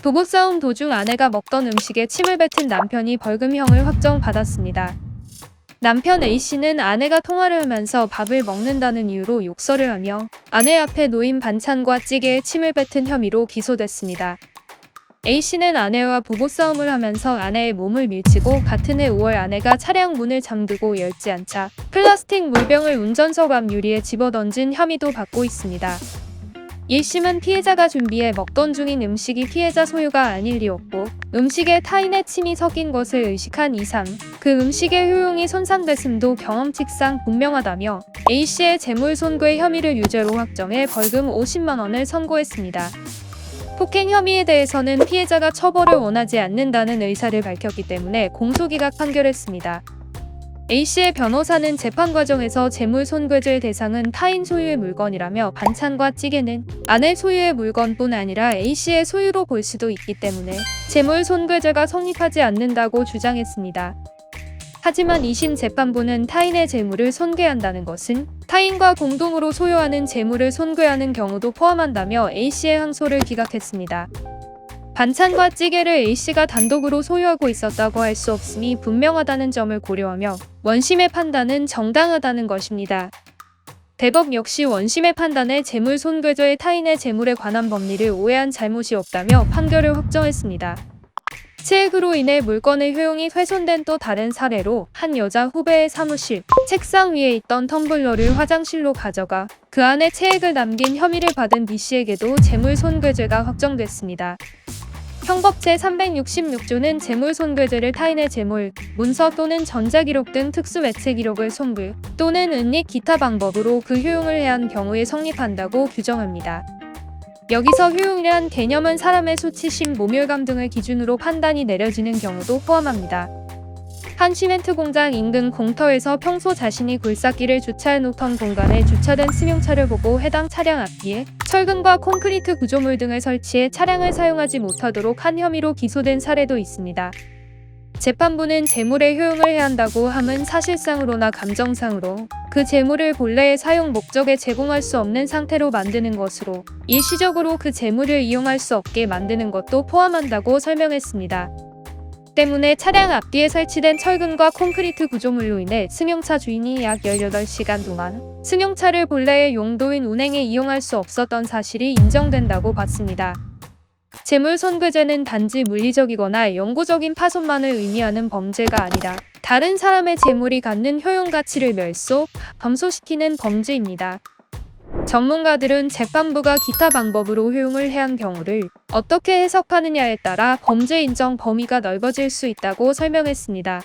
부부싸움 도중 아내가 먹던 음식에 침을 뱉은 남편이 벌금형을 확정받았습니다. 남편 A씨는 아내가 통화를 하면서 밥을 먹는다는 이유로 욕설을 하며 아내 앞에 놓인 반찬과 찌개에 침을 뱉은 혐의로 기소됐습니다. A씨는 아내와 부부싸움을 하면서 아내의 몸을 밀치고 같은 해 5월 아내가 차량 문을 잠그고 열지 않자 플라스틱 물병을 운전석 앞 유리에 집어던진 혐의도 받고 있습니다. 1심은 피해자가 준비해 먹던 중인 음식이 피해자 소유가 아닐 리 없고 음식에 타인의 침이 섞인 것을 의식한 이상 그 음식의 효용이 손상됐음도 경험칙상 분명하다며 A씨의 재물손괴 혐의를 유죄로 확정해 벌금 50만 원을 선고했습니다. 폭행 혐의에 대해서는 피해자가 처벌을 원하지 않는다는 의사를 밝혔기 때문에 공소기각 판결했습니다. A씨의 변호사는 재판 과정에서 재물손괴죄의 대상은 타인 소유의 물건이라며 반찬과 찌개는 아내 소유의 물건뿐 아니라 A씨의 소유로 볼 수도 있기 때문에 재물손괴죄가 성립하지 않는다고 주장했습니다. 하지만 2심 재판부는 타인의 재물을 손괴한다는 것은 타인과 공동으로 소유하는 재물을 손괴하는 경우도 포함한다며 A씨의 항소를 기각했습니다. 반찬과 찌개를 A씨가 단독으로 소유하고 있었다고 할 수 없음이 분명하다는 점을 고려하며 원심의 판단은 정당하다는 것입니다. 대법 역시 원심의 판단에 재물손괴죄의 타인의 재물에 관한 법리를 오해한 잘못이 없다며 판결을 확정했습니다. 체액으로 인해 물건의 효용이 훼손된 또 다른 사례로 한 여자 후배의 사무실 책상 위에 있던 텀블러를 화장실로 가져가 그 안에 체액을 남긴 혐의를 받은 B씨에게도 재물손괴죄가 확정됐습니다. 형법 제366조는 재물손괴죄를 타인의 재물, 문서 또는 전자기록 등 특수매체 기록을 손괴 또는 은닉 기타 방법으로 그 효용을 해한 경우에 성립한다고 규정합니다. 여기서 효용이란 개념은 사람의 수치심, 모멸감 등을 기준으로 판단이 내려지는 경우도 포함합니다. 한 시멘트 공장 인근 공터에서 평소 자신이 굴삭기를 주차해놓던 공간에 주차된 승용차를 보고 해당 차량 앞뒤에 철근과 콘크리트 구조물 등을 설치해 차량을 사용하지 못하도록 한 혐의로 기소된 사례도 있습니다. 재판부는 재물의 효용을 해야 한다고 함은 사실상으로나 감정상으로 그 재물을 본래의 사용 목적에 제공할 수 없는 상태로 만드는 것으로 일시적으로 그 재물을 이용할 수 없게 만드는 것도 포함한다고 설명했습니다. 때문에 차량 앞뒤에 설치된 철근과 콘크리트 구조물로 인해 승용차 주인이 약 18시간 동안 승용차를 본래의 용도인 운행에 이용할 수 없었던 사실이 인정된다고 봤습니다. 재물손괴죄는 단지 물리적이거나 영구적인 파손만을 의미하는 범죄가 아니라 다른 사람의 재물이 갖는 효용 가치를 멸소, 감소시키는 범죄입니다. 전문가들은 재판부가 기타 방법으로 효용을 해한 경우를 어떻게 해석하느냐에 따라 범죄 인정 범위가 넓어질 수 있다고 설명했습니다.